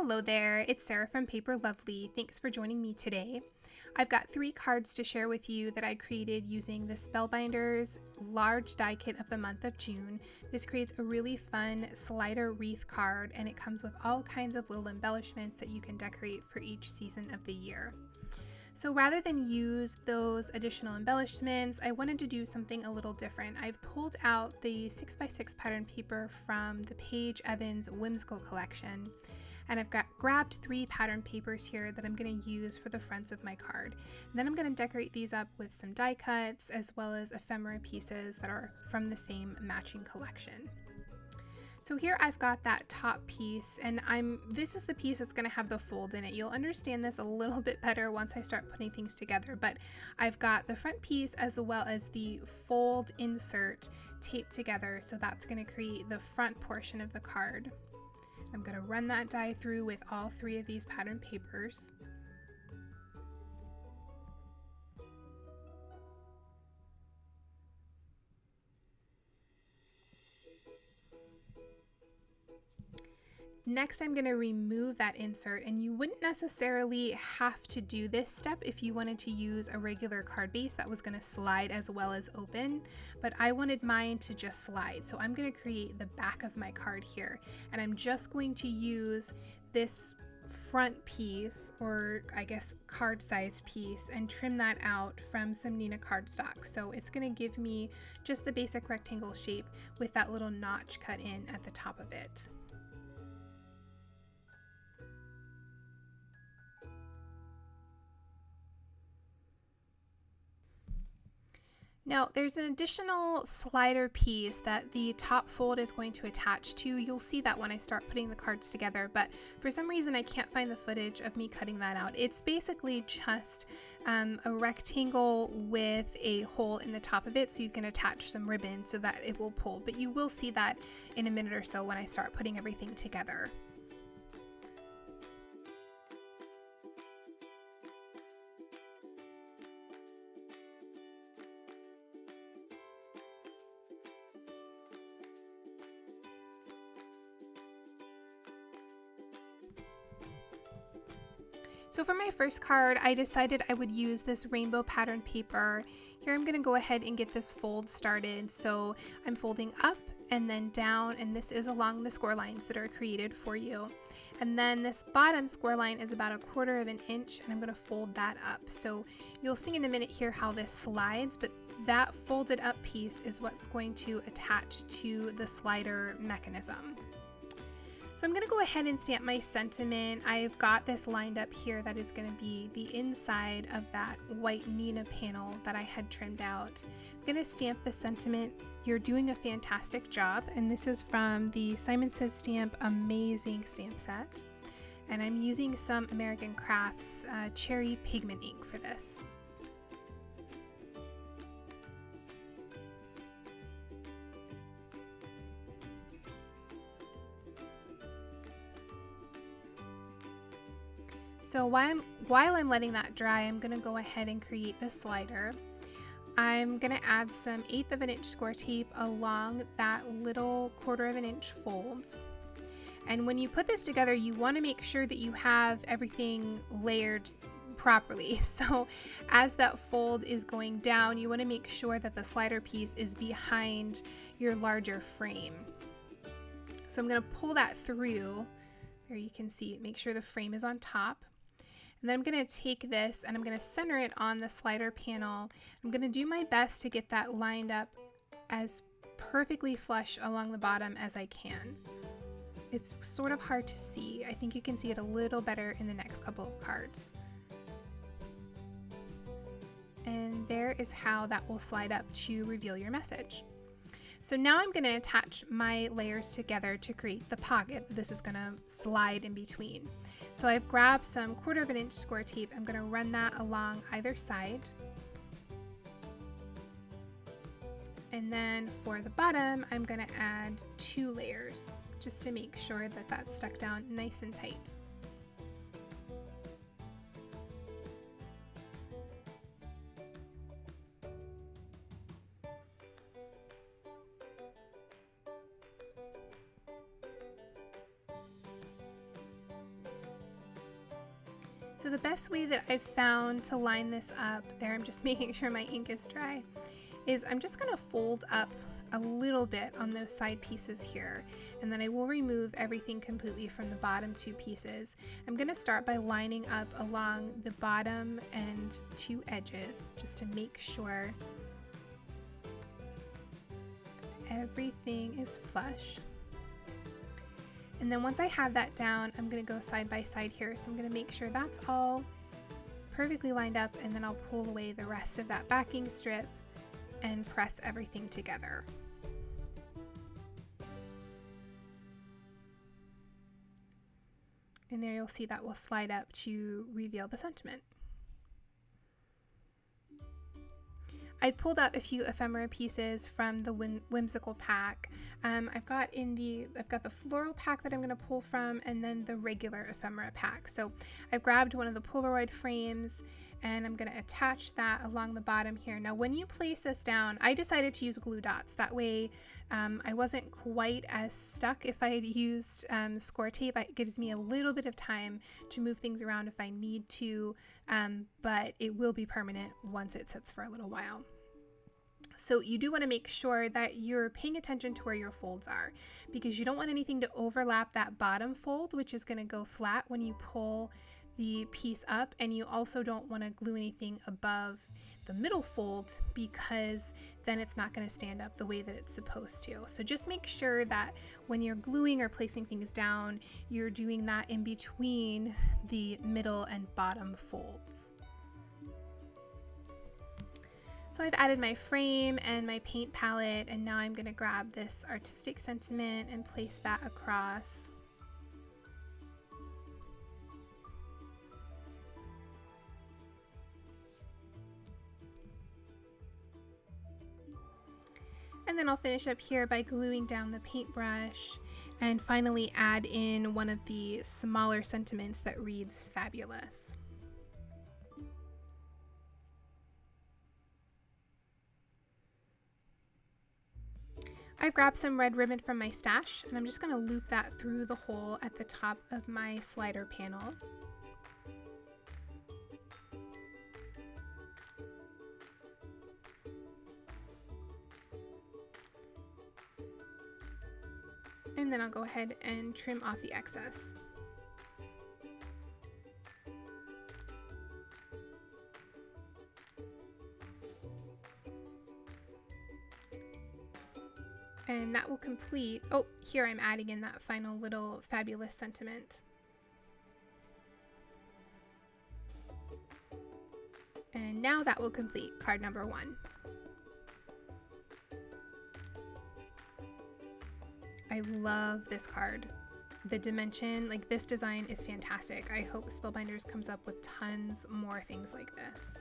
Hello there, it's Sarah from Paper Lovely. Thanks for joining me today. I've got 3 cards to share with you that I created using the Spellbinders large die kit of the month of June. This creates a really fun slider wreath card, and it comes with all kinds of little embellishments that you can decorate for each season of the year. So rather than use those additional embellishments, I wanted to do something a little different. I've pulled out the 6x6 pattern paper from the Paige Evans Whimsical collection, and I've grabbed 3 pattern papers here that I'm going to use for the fronts of my card. And then I'm going to decorate these up with some die cuts as well as ephemera pieces that are from the same matching collection. So here I've got that top piece, and this is the piece that's going to have the fold in it. You'll understand this a little bit better once I start putting things together, but I've got the front piece as well as the fold insert taped together, so that's going to create the front portion of the card. I'm going to run that die through with all 3 of these pattern papers. Next, I'm going to remove that insert, and you wouldn't necessarily have to do this step if you wanted to use a regular card base that was going to slide as well as open, but I wanted mine to just slide. So I'm going to create the back of my card here, and I'm just going to use this front piece, or I guess card size piece, and trim that out from some Nina cardstock. So it's going to give me just the basic rectangle shape with that little notch cut in at the top of it. Now, there's an additional slider piece that the top fold is going to attach to. You'll see that when I start putting the cards together, but for some reason I can't find the footage of me cutting that out. It's basically just a rectangle with a hole in the top of it so you can attach some ribbon so that it will pull, but you will see that in a minute or so when I start putting everything together. So for my first card, I decided I would use this rainbow pattern paper. Here I'm going to go ahead and get this fold started. So I'm folding up and then down, and this is along the score lines that are created for you. And then this bottom score line is about 1/4 of an inch, and I'm going to fold that up. So you'll see in a minute here how this slides, but that folded up piece is what's going to attach to the slider mechanism. So I'm going to go ahead and stamp my sentiment. I've got this lined up here that is going to be the inside of that white Nina panel that I had trimmed out. I'm going to stamp the sentiment. You're doing a fantastic job, and this is from the Simon Says Stamp Amazing Stamp Set. And I'm using some American Crafts cherry pigment ink for this. So while I'm letting that dry, I'm going to go ahead and create the slider. I'm going to add some 1/8 of an inch Scor-Tape along that little 1/4 of an inch fold. And when you put this together, you want to make sure that you have everything layered properly. So as that fold is going down, you want to make sure that the slider piece is behind your larger frame. So I'm going to pull that through. There you can see, make sure the frame is on top. And then I'm going to take this and I'm going to center it on the slider panel. I'm going to do my best to get that lined up as perfectly flush along the bottom as I can. It's sort of hard to see. I think you can see it a little better in the next couple of cards. And there is how that will slide up to reveal your message. So now I'm going to attach my layers together to create the pocket this is going to slide in between. So I've grabbed some 1/4 of an inch Scor-Tape. I'm going to run that along either side. And then for the bottom, I'm going to add 2 layers just to make sure that that's stuck down nice and tight. So the best way that I've found to line this up, there I'm just making sure my ink is dry, is I'm just going to fold up a little bit on those side pieces here, and then I will remove everything completely from the bottom two pieces. I'm going to start by lining up along the bottom and two edges just to make sure everything is flush. And then once I have that down, I'm going to go side by side here. So I'm going to make sure that's all perfectly lined up, and then I'll pull away the rest of that backing strip and press everything together. And there you'll see that will slide up to reveal the sentiment. I pulled out a few ephemera pieces from the whimsical pack. I've got the floral pack that I'm going to pull from, and then the regular ephemera pack. So I've grabbed one of the Polaroid frames, and I'm going to attach that along the bottom here. Now when you place this down, I decided to use glue dots. That way I wasn't quite as stuck. If I had used Scor-Tape, it gives me a little bit of time to move things around if I need to, but it will be permanent once it sits for a little while. So you do want to make sure that you're paying attention to where your folds are, because you don't want anything to overlap that bottom fold, which is going to go flat when you pull the piece up, and you also don't want to glue anything above the middle fold, because then it's not going to stand up the way that it's supposed to. So just make sure that when you're gluing or placing things down, you're doing that in between the middle and bottom folds. So I've added my frame and my paint palette, and now I'm going to grab this artistic sentiment and place that across. And then I'll finish up here by gluing down the paintbrush, and finally add in one of the smaller sentiments that reads fabulous. I've grabbed some red ribbon from my stash, and I'm just going to loop that through the hole at the top of my slider panel. And then I'll go ahead and trim off the excess. And that will complete, oh, here I'm adding in that final little fabulous sentiment. And now that will complete card number 1. I love this card. The dimension, like this design is fantastic. I hope Spellbinders comes up with tons more things like this.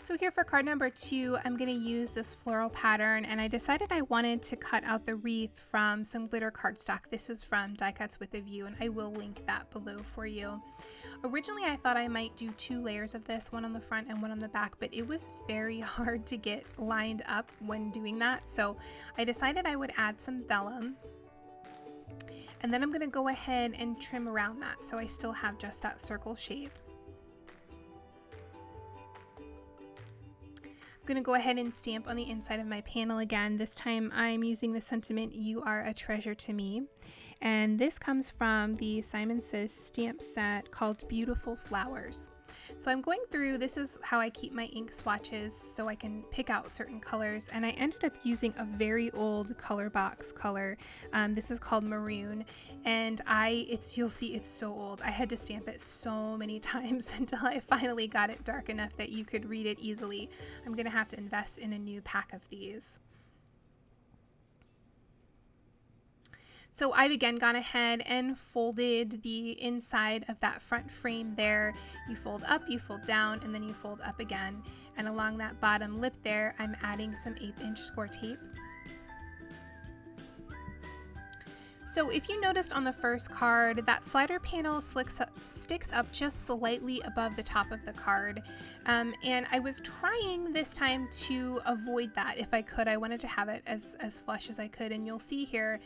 So here for card number 2, I'm going to use this floral pattern, and I decided I wanted to cut out the wreath from some glitter cardstock. This is from Die Cuts with a View, and I will link that below for you. Originally I thought I might do 2 layers of this, one on the front and one on the back, but it was very hard to get lined up when doing that, so I decided I would add some vellum. And then I'm going to go ahead and trim around that so I still have just that circle shape. I'm going to go ahead and stamp on the inside of my panel again. This time I'm using the sentiment, "You are a treasure to me." And this comes from the Simon Says stamp set called Beautiful Flowers. So I'm going through, this is how I keep my ink swatches so I can pick out certain colors, and I ended up using a very old color box color. This is called Maroon, and you'll see it's so old. I had to stamp it so many times until I finally got it dark enough that you could read it easily. I'm gonna have to invest in a new pack of these. So I've again gone ahead and folded the inside of that front frame there. You fold up, you fold down, and then you fold up again. And along that bottom lip there, I'm adding some 1/8" Scor-Tape. So if you noticed on the first card, that slider panel sticks sticks up just slightly above the top of the card. And I was trying this time to avoid that if I could. I wanted to have it as flush as I could, and you'll see here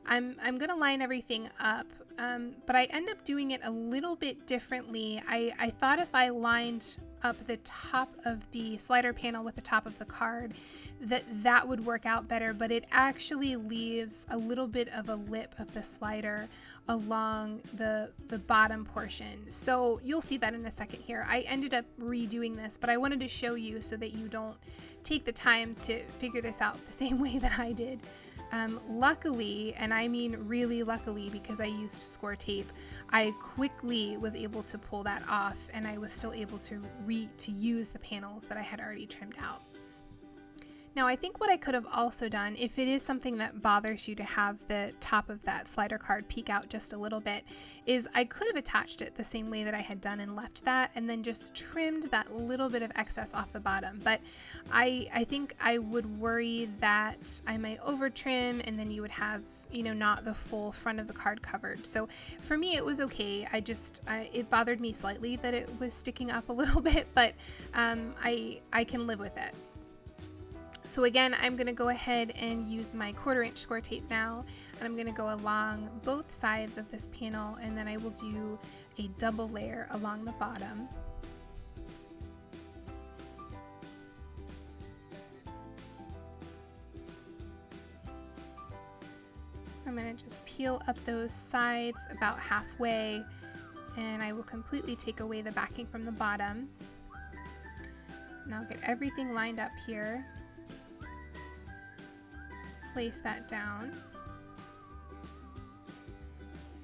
I'm gonna line everything up, but I end up doing it a little bit differently. I thought if I lined up the top of the slider panel with the top of the card that would work out better, but it actually leaves a little bit of a lip of the slider along the bottom portion. So you'll see that in a second here. I ended up redoing this, but I wanted to show you so that you don't take the time to figure this out the same way that I did. Luckily, and I mean really luckily, because I used Scor-Tape, I quickly was able to pull that off, and I was still able to use the panels that I had already trimmed out. Now, I think what I could have also done, if it is something that bothers you to have the top of that slider card peek out just a little bit, is I could have attached it the same way that I had done and left that, and then just trimmed that little bit of excess off the bottom. But I think I would worry that I might over trim, and then you would have, you know, not the full front of the card covered. So for me, it was okay. It bothered me slightly that it was sticking up a little bit, but I can live with it. So again, I'm going to go ahead and use my 1/4 inch Scor-Tape now, and I'm going to go along both sides of this panel, and then I will do a double layer along the bottom. I'm going to just peel up those sides about halfway, and I will completely take away the backing from the bottom. Now get everything lined up here. Place that down,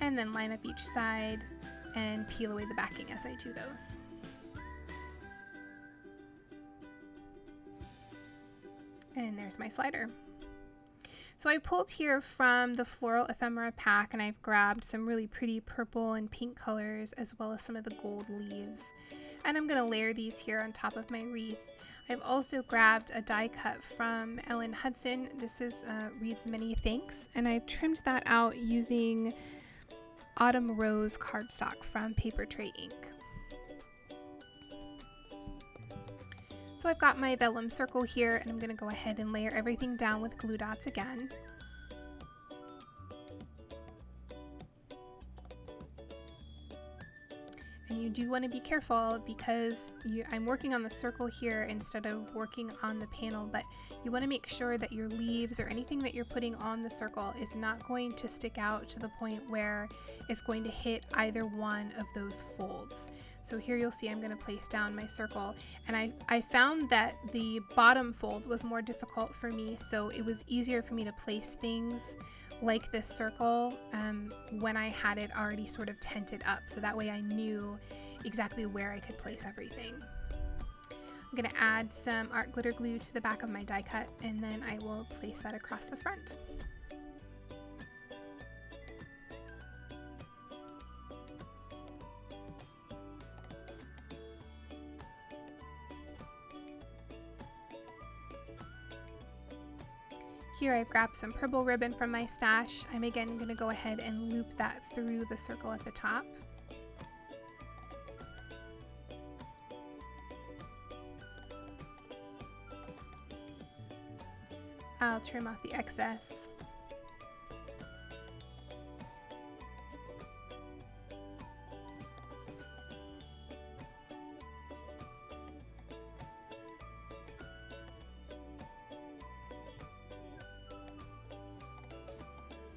and then line up each side and peel away the backing as I do those. And there's my slider. So I pulled here from the Floral Ephemera pack, and I've grabbed some really pretty purple and pink colors, as well as some of the gold leaves. And I'm going to layer these here on top of my wreath. I've also grabbed a die cut from Ellen Hudson. This is Reads Many Thanks, and I've trimmed that out using Autumn Rose cardstock from Paper Tray Ink. So I've got my vellum circle here, and I'm going to go ahead and layer everything down with glue dots again. And you do want to be careful because I'm working on the circle here instead of working on the panel, but you want to make sure that your leaves or anything that you're putting on the circle is not going to stick out to the point where it's going to hit either one of those folds. So here you'll see I'm going to place down my circle, and I found that the bottom fold was more difficult for me, so it was easier for me to place things like this circle when I had it already sort of tented up, so that way I knew exactly where I could place everything. I'm going to add some art glitter glue to the back of my die cut, and then I will place that across the front. Here I've grabbed some purple ribbon from my stash. I'm again going to go ahead and loop that through the circle at the top. I'll trim off the excess.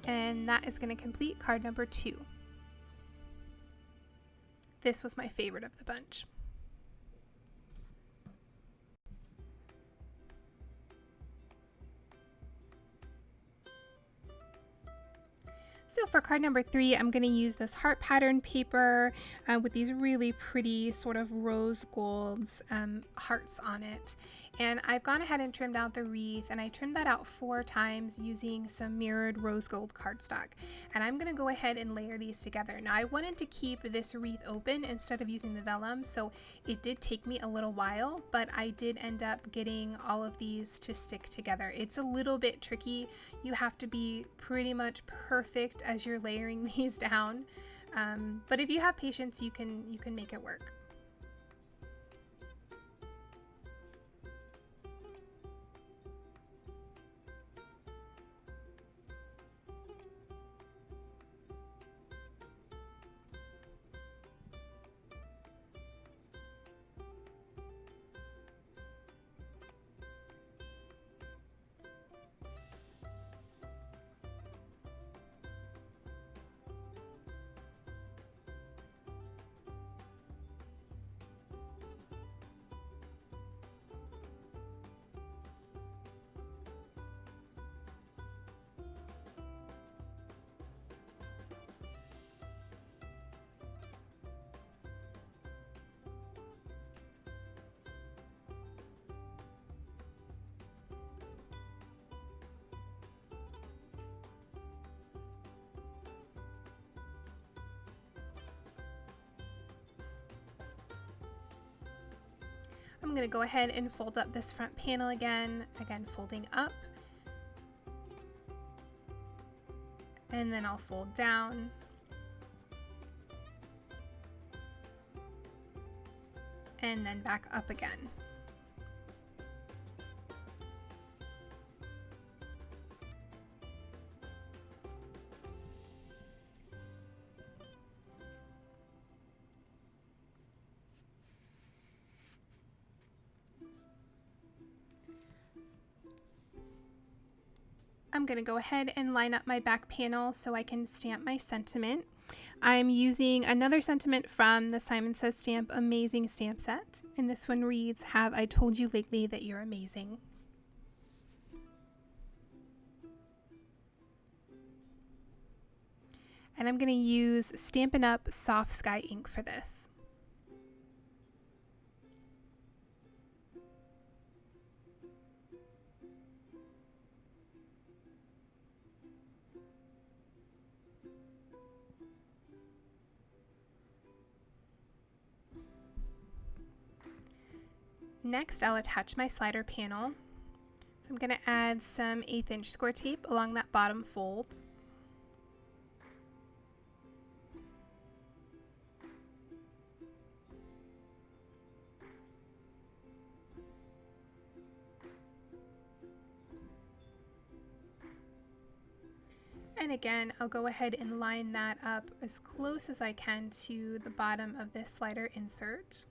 And that is going to complete card number 2. This was my favorite of the bunch. So for card number 3, I'm going to use this heart pattern paper with these really pretty sort of rose golds hearts on it. And I've gone ahead and trimmed out the wreath, and I trimmed that out 4 times using some mirrored rose gold cardstock. And I'm going to go ahead and layer these together. Now I wanted to keep this wreath open instead of using the vellum, so it did take me a little while, but I did end up getting all of these to stick together. It's a little bit tricky. You have to be pretty much perfect as you're layering these down. But if you have patience, you can make it work. I'm going to go ahead and fold up this front panel again folding up, and then I'll fold down, and then back up again. I'm going to go ahead and line up my back panel so I can stamp my sentiment. I'm using another sentiment from the Simon Says Stamp Amazing Stamp Set, and this one reads, "Have I told you lately that you're amazing?" And I'm going to use Stampin' Up! Soft Sky ink for this. Next, I'll attach my slider panel. So I'm going to add some 1/8 inch Scor-Tape along that bottom fold. And again, I'll go ahead and line that up as close as I can to the bottom of this slider insert.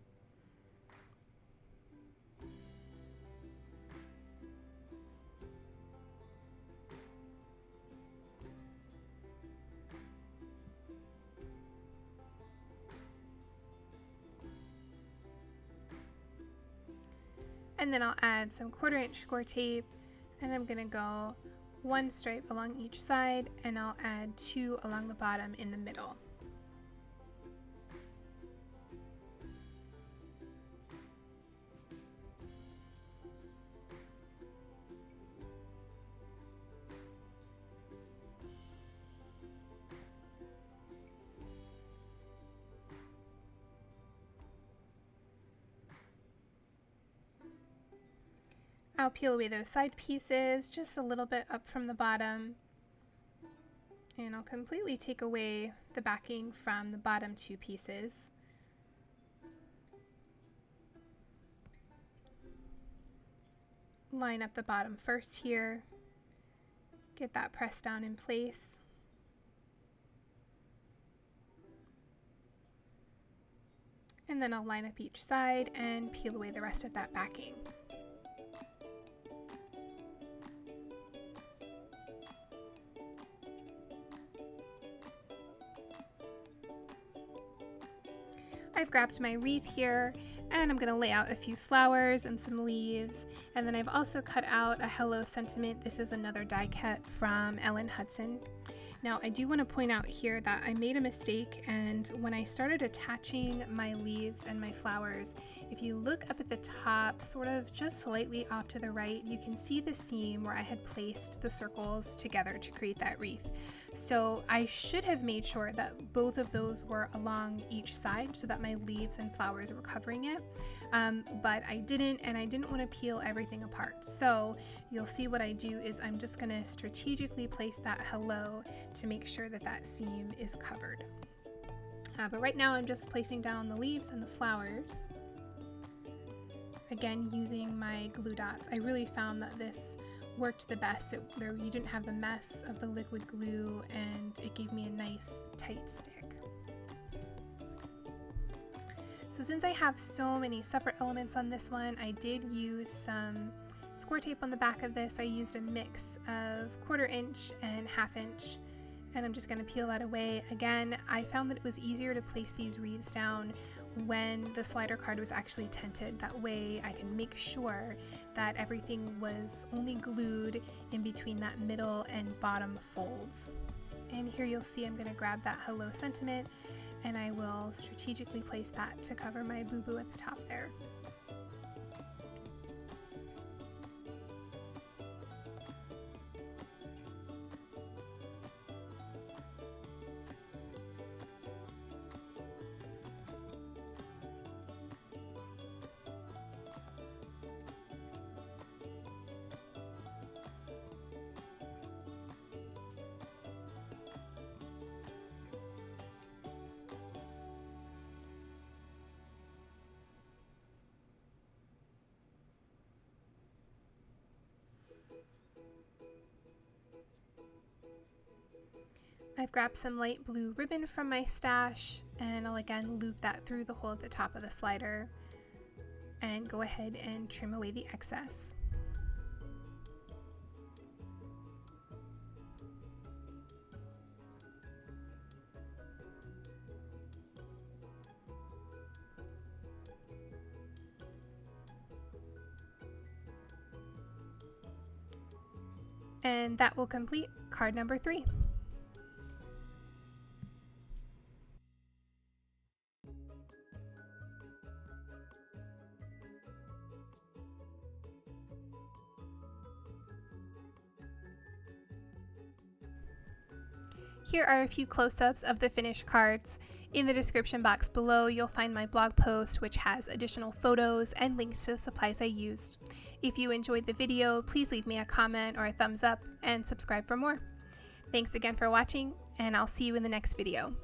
And then I'll add some 1/4 inch Scor-Tape, and I'm going to go 1 stripe along each side, and I'll add 2 along the bottom in the middle. I'll peel away those side pieces just a little bit up from the bottom, and I'll completely take away the backing from the bottom 2 pieces. Line up the bottom first here, get that pressed down in place. And then I'll line up each side and peel away the rest of that backing. I've grabbed my wreath here, and I'm going to lay out a few flowers and some leaves, and then I've also cut out a hello sentiment. This is another die cut from Ellen Hudson. Now, I do want to point out here that I made a mistake, and when I started attaching my leaves and my flowers, if you look up at the top, sort of just slightly off to the right, you can see the seam where I had placed the circles together to create that wreath. So I should have made sure that both of those were along each side so that my leaves and flowers were covering it. But I didn't, and I didn't want to peel everything apart. So you'll see what I do is I'm just going to strategically place that hello to make sure that that seam is covered. But right now I'm just placing down the leaves and the flowers. Again, using my glue dots. I really found that this worked the best. You didn't have the mess of the liquid glue, and it gave me a nice tight stick. So since I have so many separate elements on this one, I did use some Scor-Tape on the back of this. I used a mix of 1/4 inch and 1/2 inch, and I'm just going to peel that away. Again, I found that it was easier to place these wreaths down when the slider card was actually tinted. That way I can make sure that everything was only glued in between that middle and bottom folds. And here you'll see I'm going to grab that hello sentiment, and I will strategically place that to cover my boo-boo at the top there. I've grabbed some light blue ribbon from my stash, and I'll again loop that through the hole at the top of the slider and go ahead and trim away the excess. And that will complete card number 3. Here are a few close-ups of the finished cards. In the description box below, you'll find my blog post, which has additional photos and links to the supplies I used. If you enjoyed the video, please leave me a comment or a thumbs up and subscribe for more. Thanks again for watching, and I'll see you in the next video.